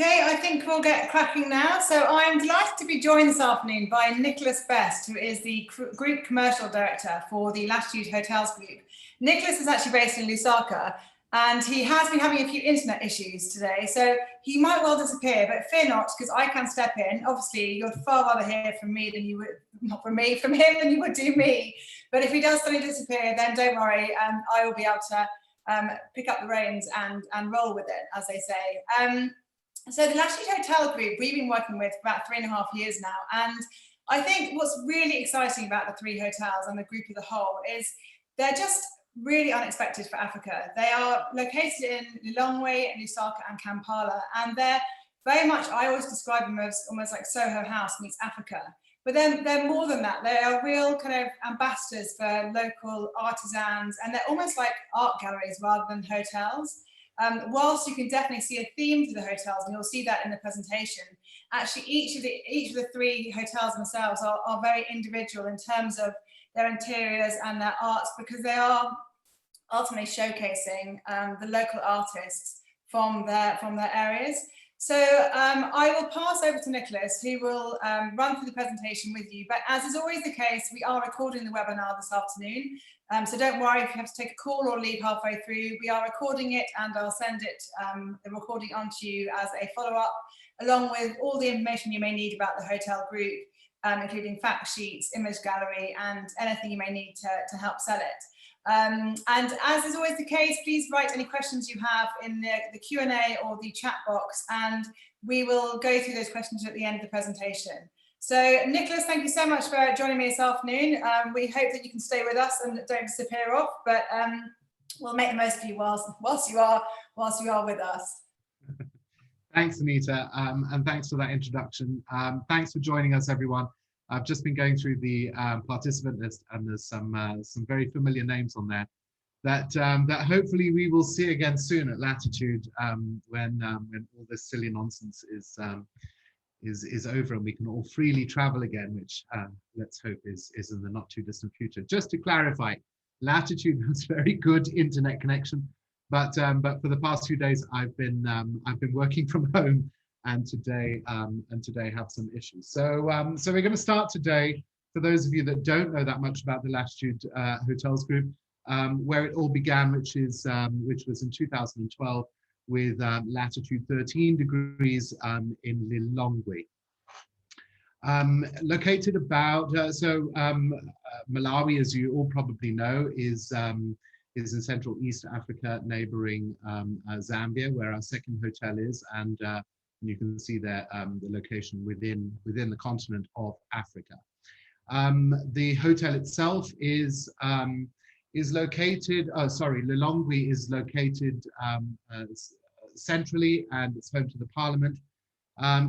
Okay, I think we'll get cracking now. So I'm delighted to be joined this afternoon by Nicholas Best, who is the Group Commercial Director for the Latitude Hotels Group. Nicholas is actually based in Lusaka, and he has been having a few internet issues today, so he might well disappear, but fear not, because I can step in. Obviously, you'd far rather hear from me than you would, not from me, from him than you would do me. But if he does suddenly disappear, then don't worry, I will be able to pick up the reins and roll with it, as they say. So the Latitude Hotel Group, we've been working with for about 3.5 years now. And I think what's really exciting about the 3 hotels and the group as a whole is they're just really unexpected for Africa. They are located in Lilongwi, Lusaka and Kampala. And they're very much, I always describe them as almost like Soho House meets Africa. But then they're more than that. They are real kind of ambassadors for local artisans. And they're almost like art galleries rather than hotels. Whilst you can definitely see a theme to the hotels, and you'll see that in the presentation, actually each of the 3 hotels themselves are very individual in terms of their interiors and their arts, because they are ultimately showcasing the local artists from their areas. So I will pass over to Nicholas, who will run through the presentation with you. But as is always the case, we are recording the webinar this afternoon. So don't worry if you have to take a call or leave halfway through. We are recording it, and I'll send it, the recording onto you as a follow-up, along with all the information you may need about the hotel group, including fact sheets, image gallery, and anything you may need to help sell it. And as is always the case, please write any questions you have in the Q&A or the chat box, and we will go through those questions at the end of the presentation. So Nicholas, thank you so much for joining me this afternoon. We hope that you can stay with us and don't disappear off, but we'll make the most of you whilst you are with us. Thanks, Anita, and thanks for that introduction. Thanks for joining us, everyone. I've just been going through the participant list, and there's some very familiar names on there that hopefully we will see again soon at Latitude when all this silly nonsense is over and we can all freely travel again, which let's hope is in the not too distant future. Just to clarify, Latitude has very good internet connection, but for the past few days I've been working from home, and today have some issues. So we're going to start today, for those of you that don't know that much about the Latitude Hotels Group, where it all began, which was in 2012 with latitude 13 degrees in Lilongwi. Located about Malawi, as you all probably know, is in Central East Africa, neighboring Zambia, where our second hotel is, and you can see there the location within the continent of Africa. The hotel itself is located, Lilongwi is located centrally, and it's home to the Parliament.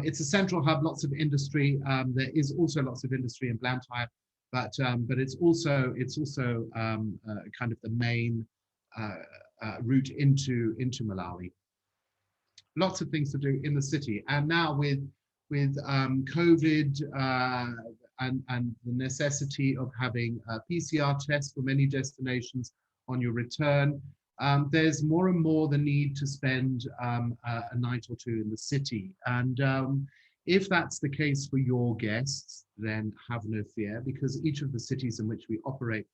It's a central hub, lots of industry. There is also lots of industry in Blantyre, but it's also kind of the main route into Malawi. Lots of things to do in the city, and now with COVID and the necessity of having a PCR test for many destinations on your return, there's more and more the need to spend a night or two in the city. And if that's the case for your guests, then have no fear, because each of the cities in which we operate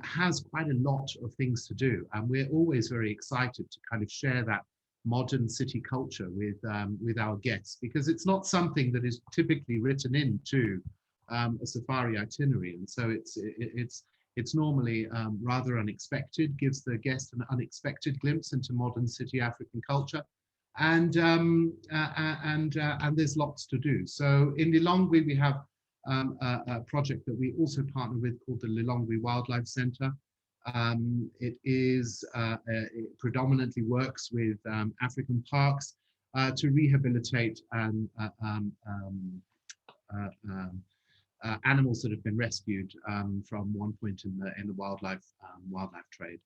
has quite a lot of things to do, and we're always very excited to kind of share that modern city culture with our guests, because it's not something that is typically written into a safari itinerary, and so it's normally rather unexpected, gives the guest an unexpected glimpse into modern city African culture, and there's lots to do. So in Lilongwi we have a project that we also partner with called the Lilongwi Wildlife Centre. It predominantly works with African parks to rehabilitate animals that have been rescued from one point in the wildlife trade.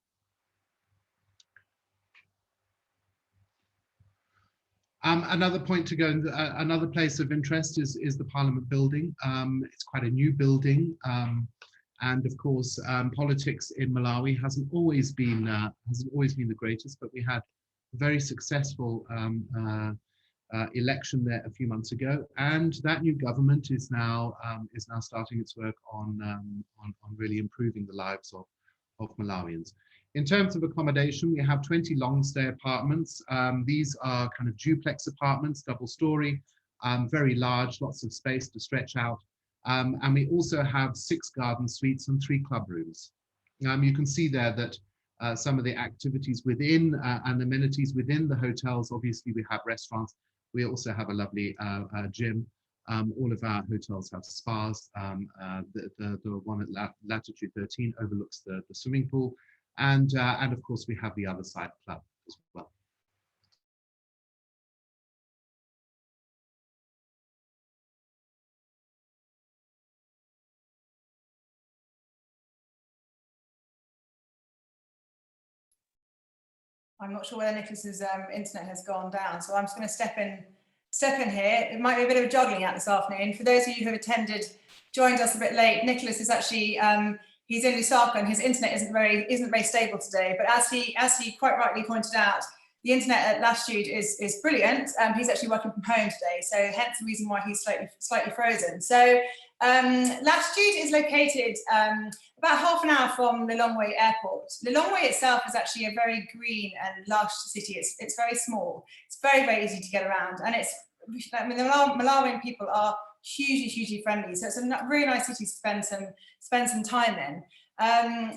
Another point to go, another place of interest is the Parliament building. It's quite a new building. And of course, politics in Malawi hasn't always been the greatest, but we had a very successful election there a few months ago, and that new government is now starting its work on really improving the lives of Malawians. In terms of accommodation, we have 20 long stay apartments. These are kind of duplex apartments, double story, very large, lots of space to stretch out. And we also have 6 garden suites and 3 club rooms. You can see there that some of the activities within and amenities within the hotels, obviously we have restaurants. We also have a lovely gym. All of our hotels have spas. The one at Latitude 13 overlooks the swimming pool. And of course, we have the other side club as well. I'm not sure whether Nicholas's internet has gone down, so I'm just going to step in here. It might be a bit of a juggling act this afternoon. For those of you who have joined us a bit late, Nicholas is actually he's in Lusaka and his internet isn't very stable today. But as he quite rightly pointed out, the internet at Latitude is brilliant. He's actually working from home today, so hence the reason why he's slightly frozen. So Latitude is located about half an hour from Lilongwi Airport. Lilongwi itself is actually a very green and lush city. It's very small. It's very easy to get around, and the Malawian people are hugely friendly. So it's a really nice city to spend some time in.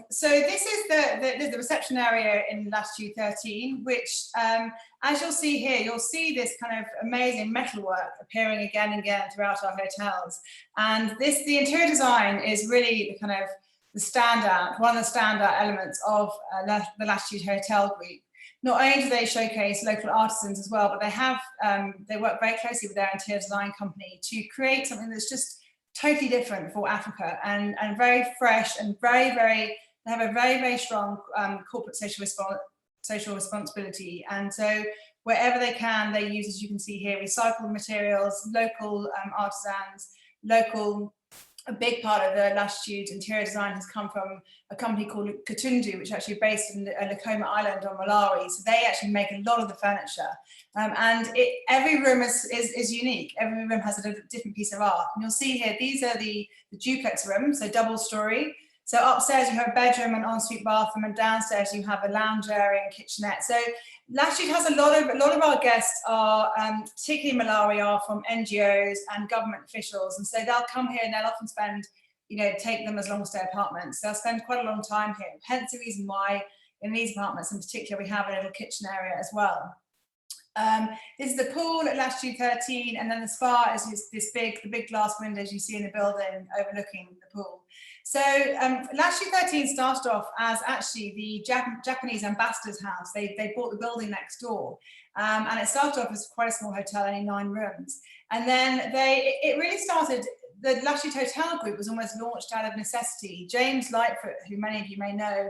So this is the reception area in Latitude 13, which, as you'll see here, you'll see this kind of amazing metalwork appearing again and again throughout our hotels. And the interior design is really one of the standout elements of the Latitude Hotel Group. Not only do they showcase local artisans as well, but they work very closely with their interior design company to create something that's just totally different for Africa and very fresh and they have a very strong corporate social responsibility. And so wherever they can, they use, as you can see here, recycled materials, local artisans, a big part of the Latitude interior design has come from a company called Katundu, which is actually based in Lukoma Island on Malawi. So they actually make a lot of the furniture. And every room is unique. Every room has a different piece of art. And you'll see here, these are the duplex rooms, so double story. So upstairs you have a bedroom and ensuite bathroom, and downstairs you have a lounge area and kitchenette. So Latitude has a lot of our guests are, particularly in Malawi, are from NGOs and government officials, and so they'll come here and they'll often spend, take them as long stay apartments. They'll spend quite a long time here. Hence the reason why in these apartments in particular we have a little kitchen area as well. This is the pool at Latitude 13, and then the spa is the big glass windows you see in the building overlooking the pool. So Latitude 13 started off as actually the Japanese ambassador's house. They bought the building next door, and it started off as quite a small hotel, only 9 rooms. And then it really started, the Latitude Hotel Group was almost launched out of necessity. James Lightfoot, who many of you may know,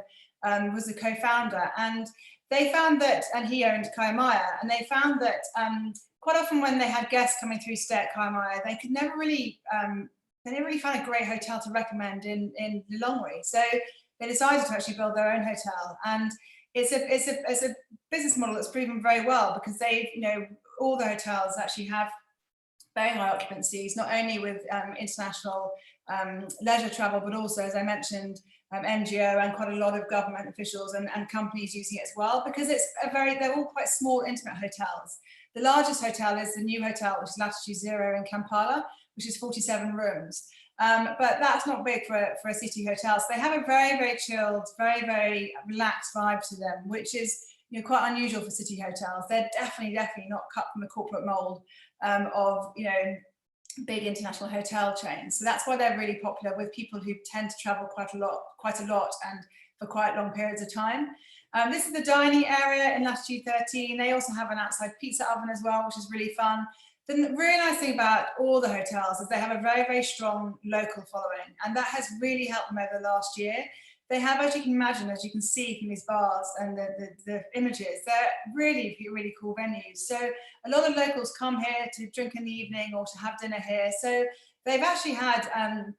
was the co-founder, and they found that, and he owned Kayamaya, and they found that quite often when they had guests coming through stay at Kayamaya, they never really find a great hotel to recommend in Lilongwi. So they decided to actually build their own hotel, and it's a business model that's proven very well, because all the hotels actually have very high occupancies, not only with international leisure travel, but also, as I mentioned, NGO and quite a lot of government officials and companies using it as well, because they're all quite small, intimate hotels. The largest hotel is the new hotel, which is Latitude Zero in Kampala, which is 47 rooms. But that's not big for a city hotel. So they have a very chilled, very relaxed vibe to them, which is quite unusual for city hotels. They're definitely not cut from the corporate mold of big international hotel chains. So that's why they're really popular with people who tend to travel quite a lot and for quite long periods of time. This is the dining area in Latitude 13. They also have an outside pizza oven as well, which is really fun. The really nice thing about all the hotels is they have a very strong local following, and that has really helped them over the last year. They have, as you can imagine, as you can see from these bars and the images, they're really cool venues. So a lot of locals come here to drink in the evening or to have dinner here. So they've actually had,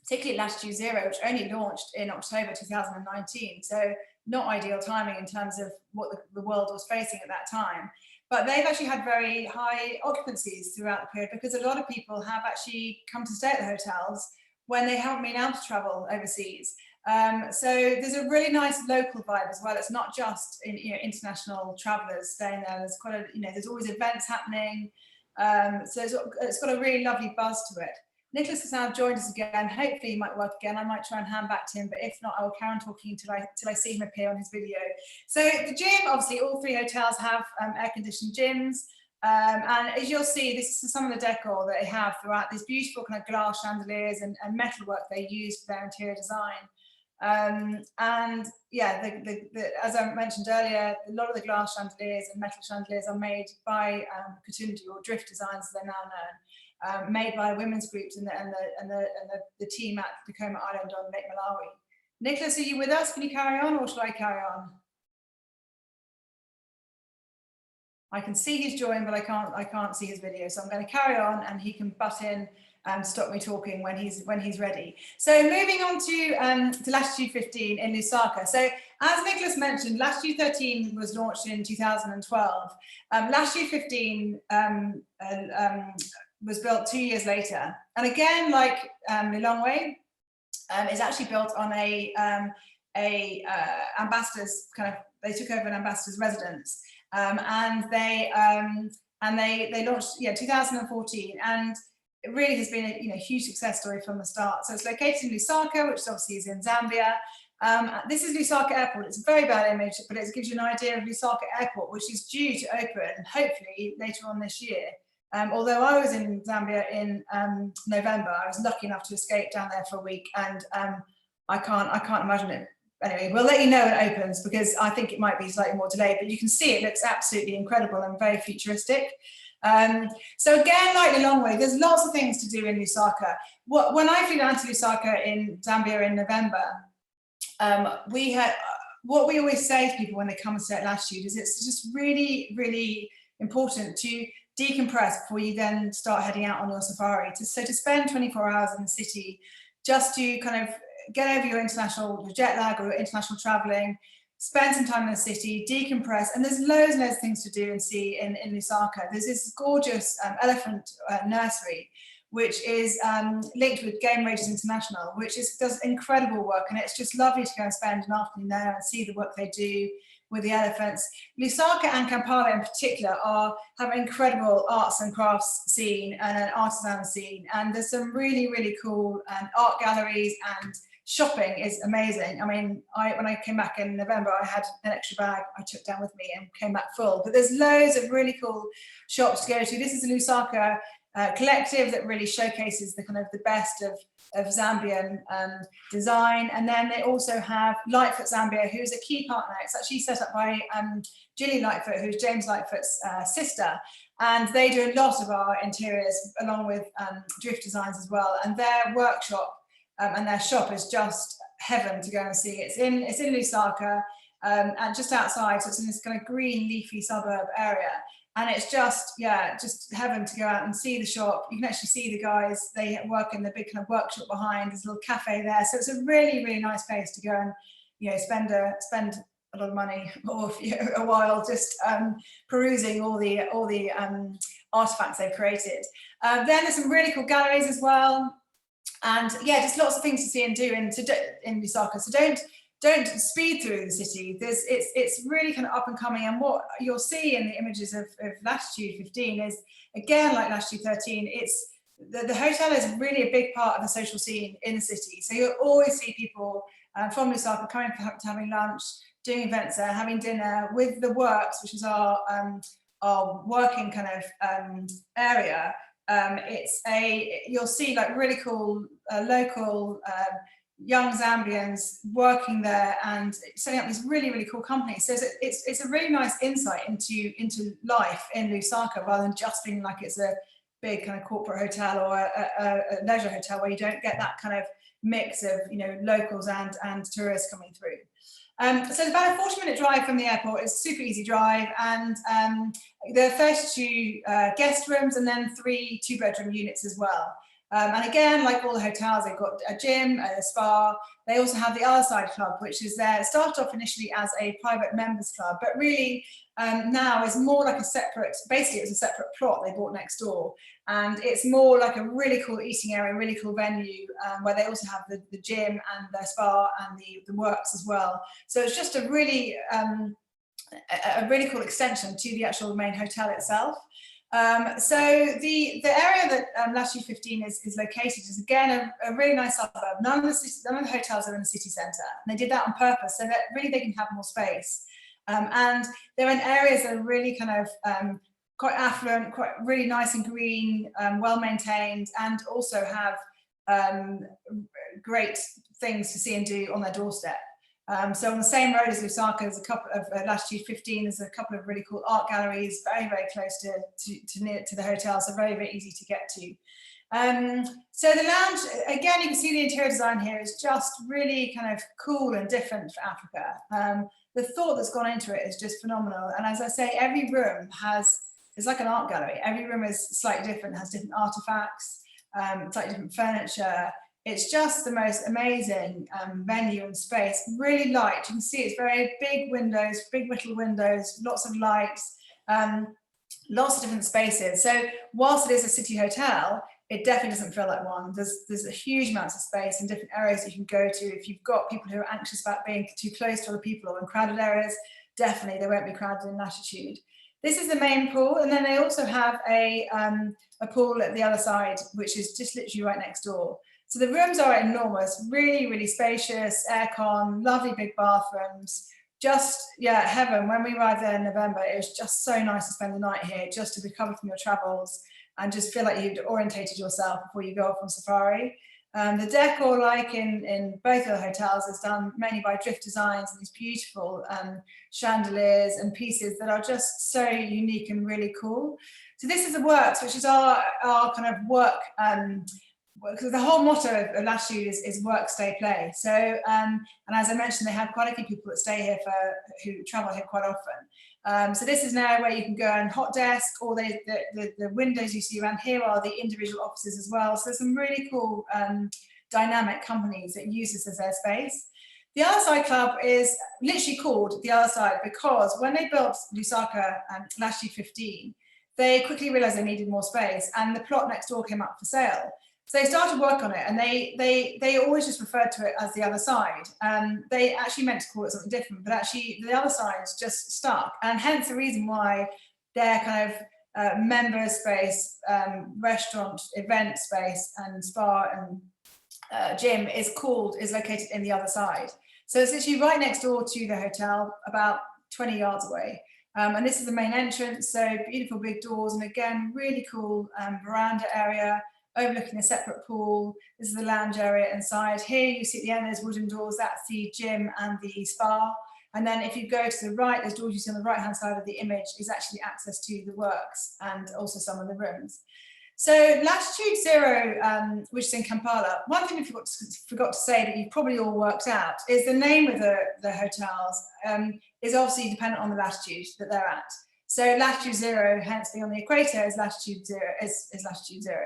particularly Latitude Zero, which only launched in October 2019. So not ideal timing in terms of what the world was facing at that time. but they've actually had very high occupancies throughout the period because a lot of people have actually come to stay at the hotels when they haven't been able to travel overseas. So there's a really nice local vibe as well. It's not just international travelers staying there. There's quite a, there's always events happening. So it's got a really lovely buzz to it. Nicholas has now joined us again. Hopefully he might work again. I might try and hand back to him, but if not, I will carry on talking till I see him appear on his video. So the gym, obviously all 3 hotels have air-conditioned gyms. And as you'll see, this is some of the decor that they have throughout, these beautiful kind of glass chandeliers and metalwork they use for their interior design. And yeah, as I mentioned earlier, a lot of the glass chandeliers and metal chandeliers are made by Kasubi, or Drift Designs, as they're now known, made by women's groups and the team at Tacoma Island on Lake Malawi. Nicholas, are you with us? Can you carry on, or should I carry on? I can see he's joined, but I can't see his video, so I'm going to carry on, and he can butt in and stop me talking when he's ready. So moving on to Latitude 15 in Lusaka. So as Nicholas mentioned, Latitude 13 was launched in 2012. Latitude 15 was built 2 years later, and again, like Lilongwi, is actually built on a ambassador's they took over an ambassador's residence. And they launched 2014, and it really has been a huge success story from the start. So it's located in Lusaka, which obviously is in Zambia. This is Lusaka Airport. It's a very bad image, but it gives you an idea of Lusaka Airport, which is due to open hopefully later on this year. Although I was in Zambia in November, I was lucky enough to escape down there for a week, and I can't imagine it. Anyway, we'll let you know when it opens, because I think it might be slightly more delayed, but you can see it looks absolutely incredible and very futuristic. So again, like Lilongwi, there's lots of things to do in Lusaka. When I flew down to Lusaka in Zambia in November, what we always say to people when they come and stay at Latitude is it's just really, really important to decompress before you then start heading out on your safari. So to spend 24 hours in the city, just to kind of get over your jet lag or your international traveling, spend some time in the city, decompress, and there's loads and loads of things to do and see in Lusaka. There's this gorgeous elephant nursery, which is linked with Game Raiders International, which does incredible work, and it's just lovely to go and spend an afternoon there and see the work they do with the elephants. Lusaka and Kampala in particular have an incredible arts and crafts scene and an artisan scene, and there's some really, really cool art galleries, and shopping is amazing. I mean, when I came back in November, I had an extra bag I took down with me and came back full, but there's loads of really cool shops to go to. This is a Lusaka collective that really showcases the best of Zambian design. And then they also have Lightfoot Zambia, who's a key partner. It's actually set up by Gilly Lightfoot, who's James Lightfoot's sister. And they do a lot of our interiors along with Drift Designs as well. And their workshop and their shop is just heaven to go and see. It's in Lusaka and just outside. So it's in this kind of green leafy suburb area. And it's just heaven to go out and see the shop. You can actually see the guys, they work in the big kind of workshop behind. There's a little cafe there. So it's a really, really nice place to go and, spend a lot of money or a while just perusing all the artifacts they've created. Then there's some really cool galleries as well. And just lots of things to see and do in Lusaka. So don't speed through the city. It's really kind of up and coming, and what you'll see in the images of Latitude 15 is, again, like Latitude 13, it's the hotel is really a big part of the social scene in the city. So you'll always see people from Lusaka coming to having lunch, doing events there, having dinner with the Works, which is our working kind of area. You'll see like really cool local young Zambians working there and setting up these really, really cool companies. So it's a really nice insight into life in Lusaka, rather than just feeling like it's a big kind of corporate hotel or a leisure hotel where you don't get that kind of mix of locals and tourists coming through. So it's about a 40-minute drive from the airport. It's a super easy drive, and there are 32 guest rooms and then 3 two-bedroom units as well. And again, like all the hotels, they've got a gym, a spa. They also have the Other Side Club, which is there. It started off initially as a private members club, but really now is more like a separate, basically it was a separate plot they bought next door. And it's more like a really cool eating area, really cool venue, where they also have the gym and the spa and the works as well. So it's just a really cool extension to the actual main hotel itself. So the area that Latitude 15 is located is again a really nice suburb. None of the hotels are in the city centre, and they did that on purpose so that really they can have more space. And they're in areas that are really kind of quite affluent, quite really nice and green, well maintained, and also have great things to see and do on their doorstep. So on the same road as Lusaka, there's a couple of Latitude 15. There's a couple of really cool art galleries, very close to the hotel, so very easy to get to. So the lounge, again, you can see the interior design here is just really kind of cool and different for Africa. The thought that's gone into it is just phenomenal. And as I say, every room is like an art gallery. Every room is slightly different, has different artifacts, slightly different furniture. It's just the most amazing venue and space, really light. You can see it's very big windows, big little windows, lots of lights, lots of different spaces. So whilst it is a city hotel, it definitely doesn't feel like one. There's a huge amounts of space and different areas you can go to. If you've got people who are anxious about being too close to other people or in crowded areas, definitely they won't be crowded in Latitude. This is the main pool, and then they also have a pool at the other side, which is just literally right next door. So the rooms are enormous, really spacious, aircon, lovely big bathrooms. Just, yeah, heaven. When we arrived there in November, it was just so nice to spend the night here, just to recover from your travels and just feel like you'd orientated yourself before you go off on safari. The decor, like in both of the hotels, is done mainly by Drift Designs and these beautiful chandeliers and pieces that are just so unique and really cool. So this is the Works, which is our kind of work, because the whole motto of Latitude is work, stay, play. So, and as I mentioned, they have quite a few people that stay here who travel here quite often. So this is now where you can go and hot desk, or the windows you see around here are the individual offices as well. So there's some really cool dynamic companies that use this as their space. The Other Side Club is literally called the Other Side because when they built Lusaka and Latitude 15, they quickly realized they needed more space, and the plot next door came up for sale. So they started work on it, and they always just referred to it as the other side. They actually meant to call it something different, but actually the other side's just stuck, and hence the reason why their kind of member space, restaurant, event space, and spa and gym is located in the other side. So it's literally right next door to the hotel, about 20 yards away. And this is the main entrance, so beautiful big doors, and again, really cool veranda area, overlooking a separate pool. This is the lounge area inside. Here you see at the end there's wooden doors, that's the gym and the spa. And then if you go to the right, there's doors you see on the right hand side of the image is actually access to the Works and also some of the rooms. So Latitude 0, which is in Kampala, one thing I forgot to say that you probably all worked out is the name of the hotels is obviously dependent on the latitude that they're at. So Latitude 0, hence being on the equator, is Latitude 0. Latitude 0.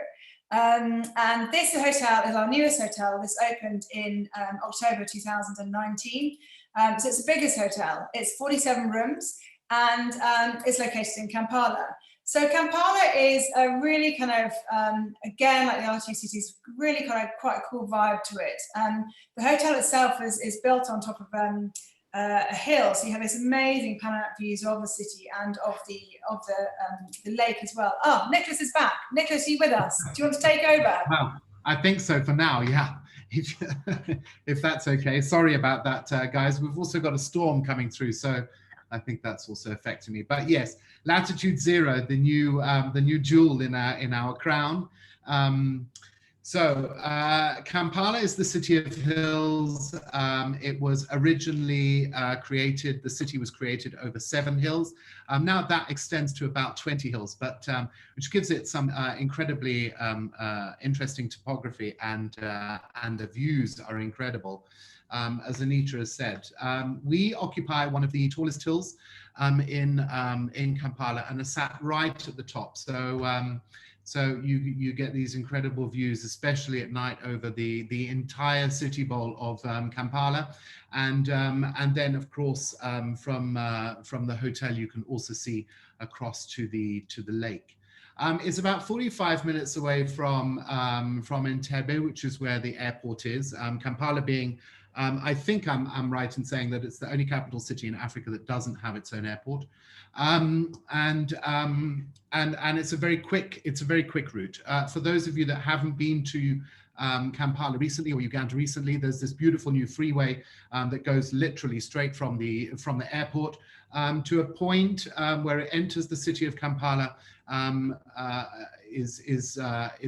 And this hotel is our newest hotel. This opened in October 2019. So it's the biggest hotel. It's 47 rooms, and it's located in Kampala. So Kampala is a really kind of, again, like the other two cities, really kind of quite a cool vibe to it. The hotel itself is built on top of a hill, so you have this amazing panoramic views of the city and of the lake as well. Oh, Nicholas is back. Nicholas, are you with us? Do you want to take over? Well, I think so for now, yeah. If that's okay. Sorry about that, guys. We've also got a storm coming through, so I think that's also affecting me. But yes, Latitude 0, the new jewel in our crown. So Kampala is the city of hills. It was originally created, the city was created over 7 hills. Now that extends to about 20 hills, but which gives it some incredibly interesting topography, and the views are incredible. As Anita has said, we occupy one of the tallest hills in Kampala and are sat right at the top. So So you get these incredible views, especially at night, over the entire city bowl of Kampala, and then of course from the hotel you can also see across to the lake. It's about 45 minutes away from Entebbe, which is where the airport is. Kampala being, I think I'm right in saying that it's the only capital city in Africa that doesn't have its own airport, and it's a very quick route. For those of you that haven't been to Kampala recently, or Uganda recently, there's this beautiful new freeway that goes literally straight from the airport to a point where it enters the city of Kampala. Is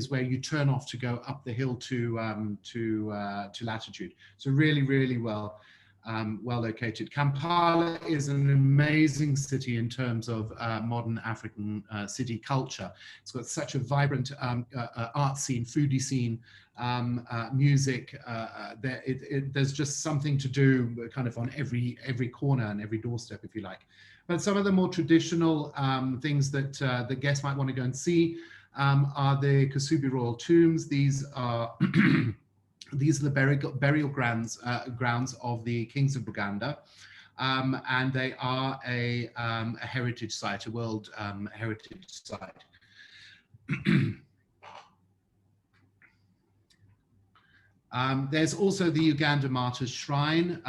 where you turn off to go up the hill to Latitude. So really well located. Kampala is an amazing city in terms of modern African city culture. It's got such a vibrant art scene, foodie scene, music. There's just something to do kind of on every corner and every doorstep, if you like. But some of the more traditional things that the guests might want to go and see are the Kasubi royal tombs. These are these are the burial grounds of the kings of Uganda, and they are a heritage site, a world heritage site. There's also the Uganda Martyrs Shrine.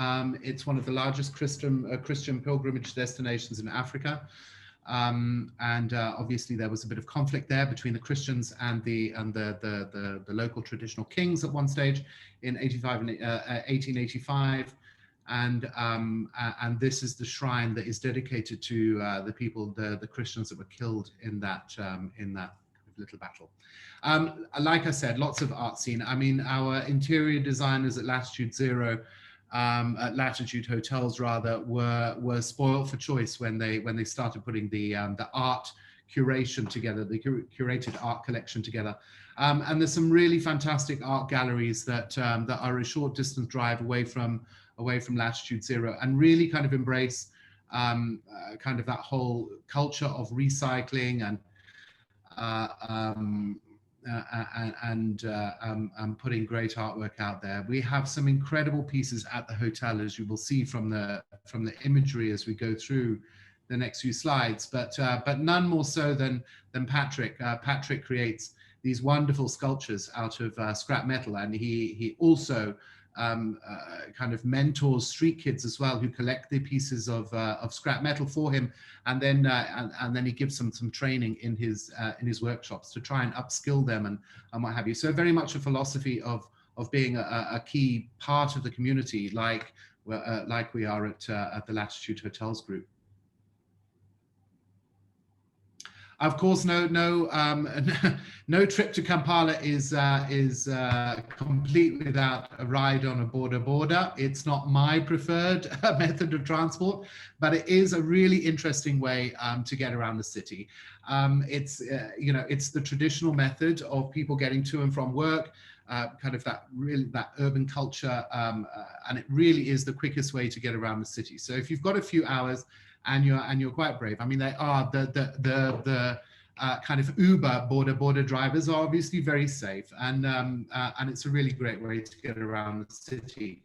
It's one of the largest Christian pilgrimage destinations in Africa. And obviously there was a bit of conflict there between the Christians and the local traditional kings at one stage in 1885. And this is the shrine that is dedicated to the people, the Christians that were killed in that little battle. Like I said, lots of art scene. I mean, our interior designers at Latitude Zero, at Latitude Hotels rather, were spoiled for choice when they started putting the art curation together, the curated art collection together. And there's some really fantastic art galleries that are a short distance drive away from Latitude Zero, and really kind of embrace kind of that whole culture of recycling and putting great artwork out there. We have some incredible pieces at the hotel, as you will see from the imagery as we go through the next few slides. But none more so than Patrick. Patrick creates these wonderful sculptures out of scrap metal, and he also kind of mentors street kids as well, who collect the pieces of scrap metal for him, and then he gives them some training in his workshops to try and upskill them and what have you. So very much a philosophy of being a key part of the community, like we are at the Latitude Hotels Group. Of course, no trip to Kampala is complete without a ride on a border. It's not my preferred method of transport, but it is a really interesting way to get around the city. It's the traditional method of people getting to and from work, kind of that urban culture, and it really is the quickest way to get around the city. So if you've got a few hours, and you're quite brave. I mean, they are the kind of Uber border drivers are obviously very safe, and it's a really great way to get around the city.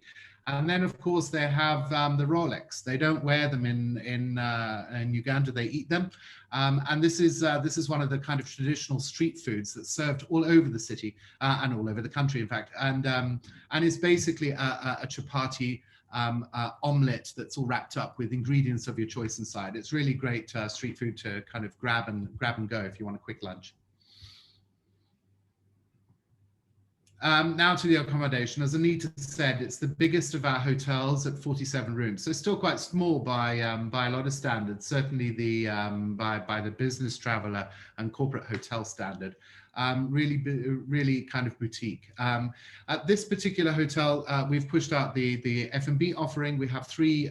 And then of course they have the Rolex. They don't wear them in Uganda. They eat them, and this is one of the kind of traditional street foods that's served all over the city and all over the country, in fact. And it's basically a chapati. Omelette that's all wrapped up with ingredients of your choice inside. It's really great street food to kind of grab and go if you want a quick lunch. Now to the accommodation. As Anita said, it's the biggest of our hotels at 47 rooms. So it's still quite small by a lot of standards, certainly by the business traveler and corporate hotel standard. Really kind of boutique. At this particular hotel, we've pushed out the F&B offering. We have three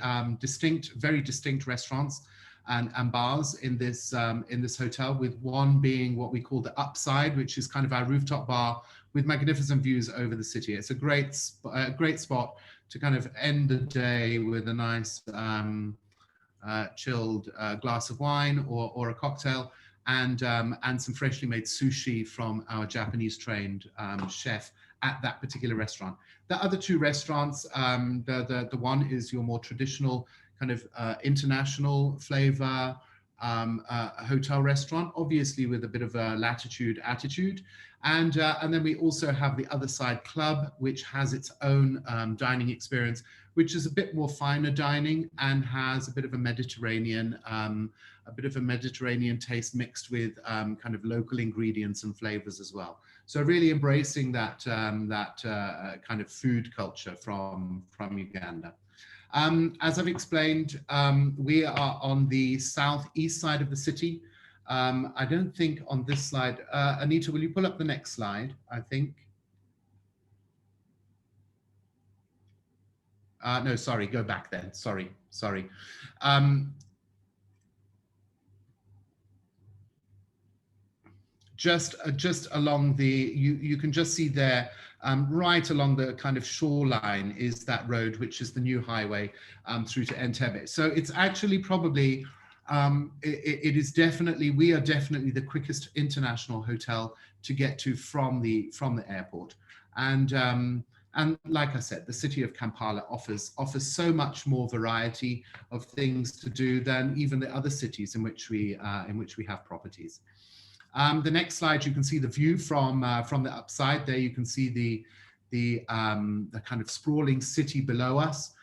very distinct restaurants and bars in this hotel, with one being what we call the Upside, which is kind of our rooftop bar with magnificent views over the city. It's a great spot to kind of end the day with a nice chilled glass of wine or a cocktail. and some freshly made sushi from our Japanese trained chef at that particular restaurant. The other two restaurants, the one is your more traditional kind of international flavor hotel restaurant, obviously with a bit of a Latitude attitude. And then we also have the Other Side Club, which has its own dining experience, which is a bit more finer dining and has a bit of a Mediterranean taste mixed with kind of local ingredients and flavors as well. So really embracing that kind of food culture from Uganda. As I've explained, we are on the southeast side of the city. I don't think on this slide, Anita, will you pull up the next slide, I think? No, sorry, go back then, sorry. Just along the, you can just see there, right along the kind of shoreline is that road, which is the new highway through to Entebbe. So it's actually probably, it is definitely, we are definitely the quickest international hotel to get to from the airport. And like I said, the city of Kampala offers so much more variety of things to do than even the other cities in which we have properties. The next slide, you can see the view from the upside. There you can see the kind of sprawling city below us,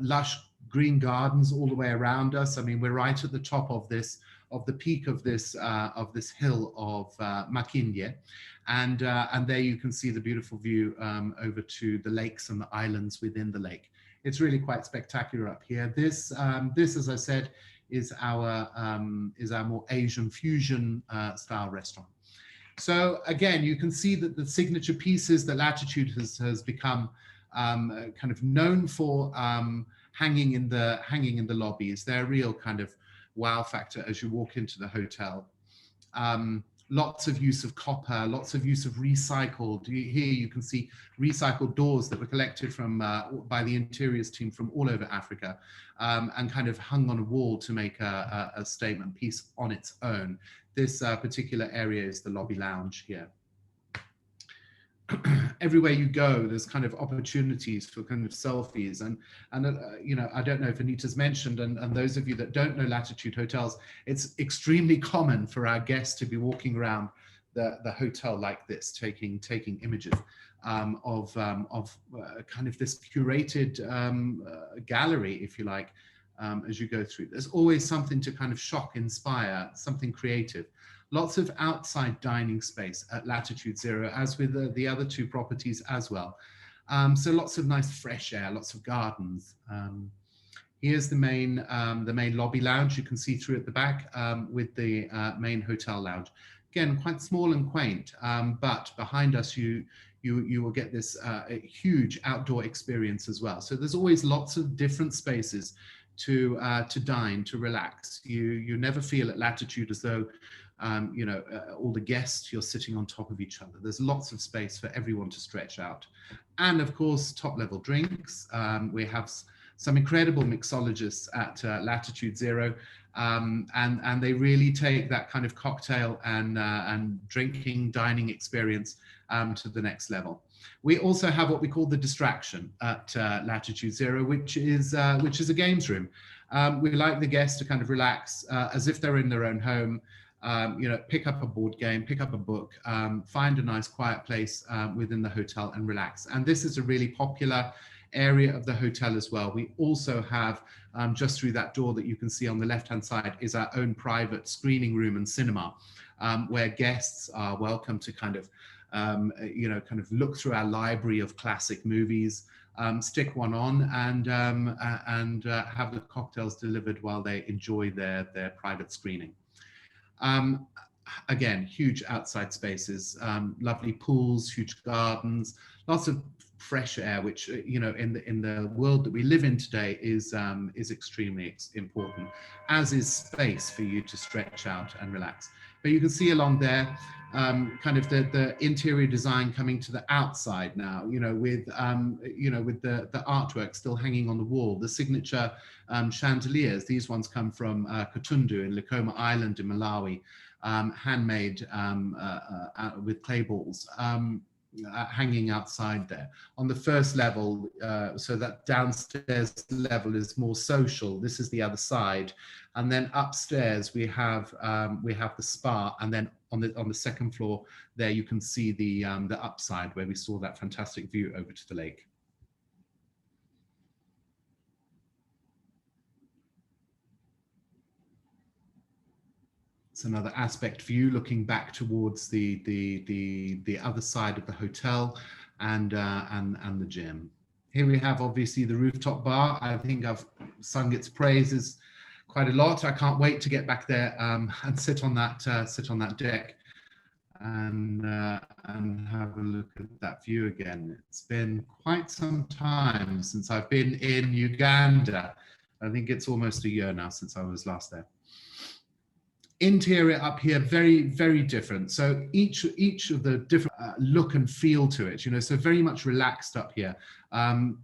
lush green gardens all the way around us. I mean, we're right at the top of the peak of this hill of Makindye, and there you can see the beautiful view over to the lakes and the islands within the lake. It's really quite spectacular up here. This, as I said, is our more Asian fusion style restaurant. So again, you can see that the signature pieces that Latitude has become kind of known for hanging in the lobbies. They're a real kind of wow factor as you walk into the hotel. Lots of use of copper, lots of use of recycled. Here you can see recycled doors that were collected from by the interiors team from all over Africa and kind of hung on a wall to make a statement piece on its own. This particular area is the lobby lounge here. Everywhere you go, there's kind of opportunities for kind of selfies, and you know, I don't know if Anita's mentioned, and those of you that don't know Latitude Hotels, it's extremely common for our guests to be walking around the hotel like this, taking images of kind of this curated gallery, if you like, as you go through. There's always something to kind of shock, inspire, something creative. Lots of outside dining space at Latitude Zero, as with the other two properties as well. So lots of nice fresh air, lots of gardens. Here's the main lobby lounge you can see through at the back with the main hotel lounge. Again, quite small and quaint, but behind us you will get this huge outdoor experience as well. So there's always lots of different spaces to dine, to relax. You never feel at Latitude as though you know, all the guests, you're sitting on top of each other. There's lots of space for everyone to stretch out. And of course, top level drinks. We have some incredible mixologists at Latitude Zero, and they really take that kind of cocktail and drinking, dining experience to the next level. We also have what we call the distraction at Latitude Zero, which is a games room. We like the guests to kind of relax as if they're in their own home. You know, pick up a board game, pick up a book, find a nice quiet place within the hotel and relax. And this is a really popular area of the hotel as well. We also have, just through that door that you can see on the left-hand side, is our own private screening room and cinema, where guests are welcome to kind of, you know, kind of look through our library of classic movies, stick one on and have the cocktails delivered while they enjoy their private screening. Again, huge outside spaces, lovely pools, huge gardens, lots of fresh air, which you know, in the world that we live in today is extremely important, as is space for you to stretch out and relax. But you can see along there kind of the interior design coming to the outside now, with the artwork still hanging on the wall, the signature chandeliers. These ones come from Katundu in Likoma Island in Malawi, handmade with clay balls. Hanging outside there. On the first level, so that downstairs level is more social. This is the other side, and then upstairs we have the spa, and then on the second floor there you can see the upside where we saw that fantastic view over to the lake. It's another aspect view looking back towards the other side of the hotel and the gym. Here we have obviously the Rooftop Bar. I think I've sung its praises quite a lot. I can't wait to get back there and sit on that deck and have a look at that view again. It's been quite some time since I've been in Uganda. I think it's almost a year now since I was last there. Interior up here, very, very different. So each of the different look and feel to it, so very much relaxed up here,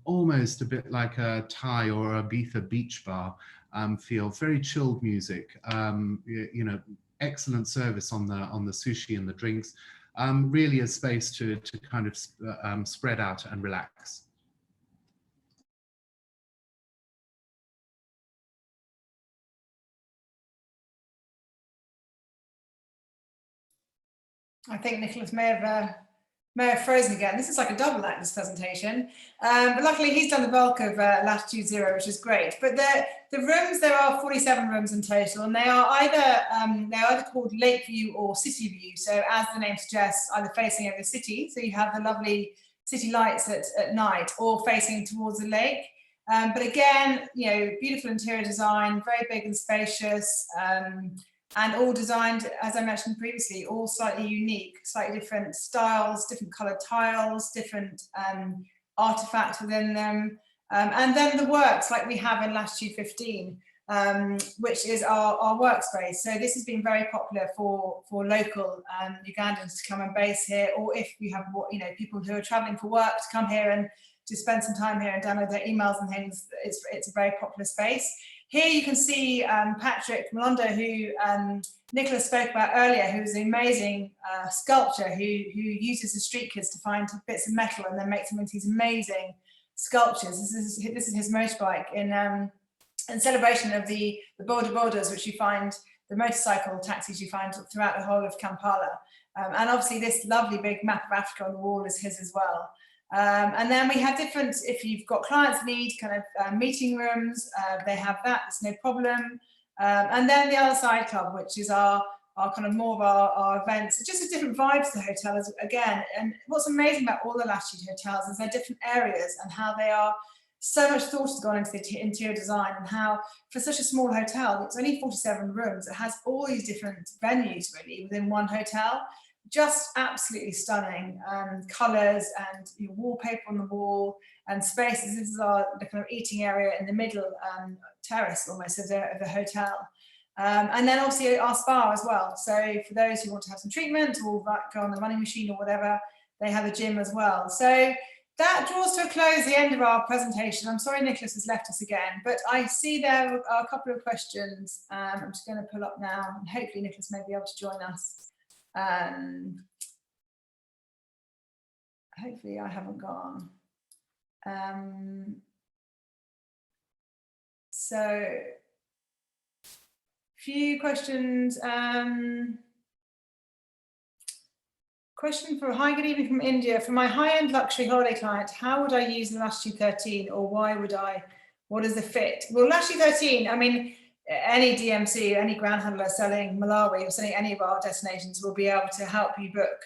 almost a bit like a Thai or Ibiza beach bar feel. Very chilled music, excellent service on the sushi and the drinks. Really a space to kind of spread out and relax. I think Nicholas may have frozen again. This is like a double act, this presentation. But luckily he's done the bulk of Latitude Zero, which is great. But the rooms, there are 47 rooms in total, and they are either called Lake View or City View. So as the name suggests, either facing over the city, so you have the lovely city lights at night, or facing towards the lake. But again, beautiful interior design, very big and spacious. And all designed, as I mentioned previously, all slightly unique, slightly different styles, different coloured tiles, different artifacts within them. And then the works like we have in Latitude 15, which is our workspace. So this has been very popular for local Ugandans to come and base here, or if you have people who are travelling for work to come here and to spend some time here and download their emails and things. It's a very popular space. Here you can see Patrick Malondo, who Nicholas spoke about earlier, who's an amazing sculptor who uses the street kids to find bits of metal and then makes them into these amazing sculptures. This is his motorbike in celebration of the border borders, which you find, the motorcycle taxis you find throughout the whole of Kampala. And obviously this lovely big map of Africa on the wall is his as well. And then we have different, if you've got clients that need kind of meeting rooms, they have that, it's no problem. And then the other side club, which is our kind of more of our events. It's just a different vibe to the hotel again. And what's amazing about all the Latitude hotels is they're different areas and how they are, so much thought has gone into the interior design, and how for such a small hotel, it's only 47 rooms, it has all these different venues really within one hotel. Just absolutely stunning colours and wallpaper on the wall and spaces. This is the kind of eating area in the middle, terrace almost of the hotel. And then obviously our spa as well. So for those who want to have some treatment or go on the running machine or whatever, they have a gym as well. So that draws to a close the end of our presentation. I'm sorry Nicholas has left us again, but I see there are a couple of questions. I'm just going to pull up now, and hopefully Nicholas may be able to join us. Hopefully I haven't gone. So few questions. Question for hi, good evening from India. For my high-end luxury holiday client, how would I use the Latitude 13, or why would I? What is the fit? Well, Latitude 13, I mean, any DMC, any ground handler selling Malawi or selling any of our destinations will be able to help you book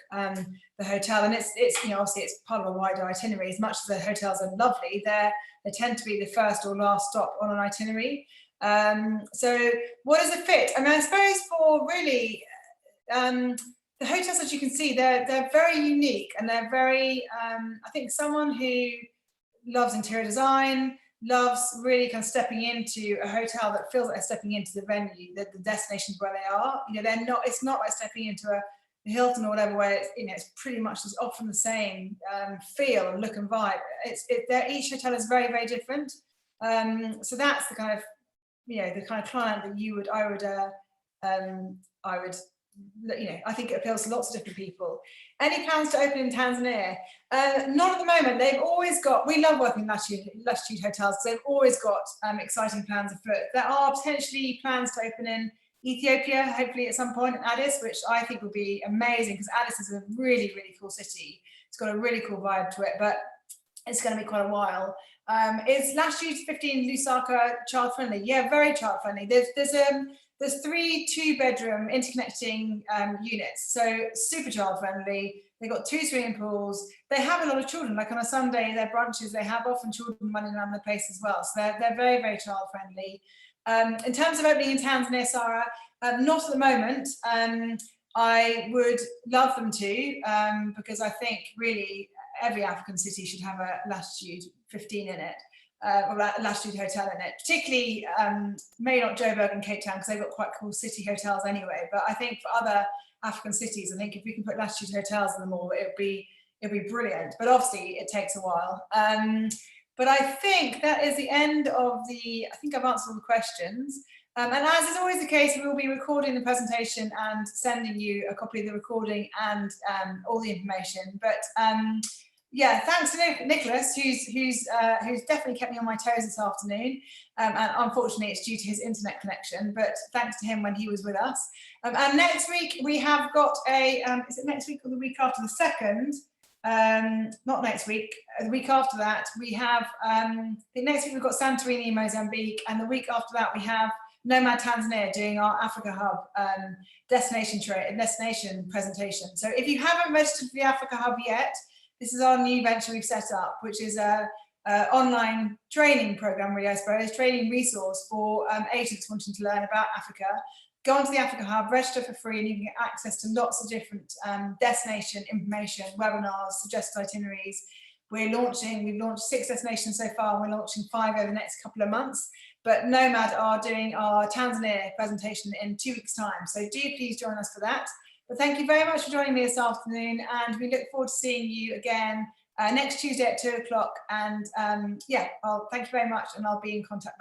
the hotel. And it's obviously it's part of a wider itinerary. As much as the hotels are lovely, they tend to be the first or last stop on an itinerary. So what is the fit? I mean, I suppose for really the hotels, as you can see, they're very unique, and they're very I think someone who loves interior design, loves really kind of stepping into a hotel that feels like they're stepping into the venue, the destinations where they are. You know, they're not. It's not like stepping into a Hilton or whatever, where it's, you know, it's pretty much just often the same feel and look and vibe. Each hotel is very, very different. So that's the kind of, you know, the kind of client that I would, you know, I think it appeals to lots of different people. Any plans to open in Tanzania? Not at the moment. They've always got, we love working in Latitude Hotels, so they've always got exciting plans afoot. There are potentially plans to open in Ethiopia, hopefully at some point, in Addis, which I think would be amazing, because Addis is a really, really cool city. It's got a really cool vibe to it, but it's going to be quite a while. Is Latitude 15 Lusaka child friendly? Yeah, very child friendly. There's 3 2-bedroom interconnecting units, so super child friendly. They've got 2 swimming pools. They have a lot of children. Like on a Sunday, their brunches, they have often children running around the place as well. So they're very, very child friendly. In terms of opening in Tanzania, Sarah, not at the moment. I would love them to, because I think really every African city should have a Latitude 15 in it, or Latitude hotel in it, particularly maybe not Joburg and Cape Town, because they've got quite cool city hotels anyway. But I think for other African cities, I think if we can put Latitude hotels in them all, it'd be brilliant. But obviously it takes a while. But I think that is the end of I think I've answered all the questions. And as is always the case, we will be recording the presentation and sending you a copy of the recording and all the information. But yeah, thanks to Nicholas, who's definitely kept me on my toes this afternoon. And unfortunately, it's due to his internet connection, but thanks to him when he was with us. And next week, we have got is it next week or the week after, the 2nd? Not next week, the week after that, we have, the next week we've got Santorini, Mozambique, and the week after that we have Nomad Tanzania doing our Africa Hub destination presentation. So if you haven't registered for the Africa Hub yet, this is our new venture we've set up, which is a online training program, really, I suppose, training resource for agents wanting to learn about Africa. Go onto the Africa Hub, register for free, and you can get access to lots of different destination information, webinars, suggested itineraries. We've launched 6 destinations so far, and we're launching 5 over the next couple of months. But Nomad are doing our Tanzania presentation in 2 weeks' time. So do please join us for that. But thank you very much for joining me this afternoon, and we look forward to seeing you again next Tuesday at 2 o'clock. And yeah, thank you very much, and I'll be in contact.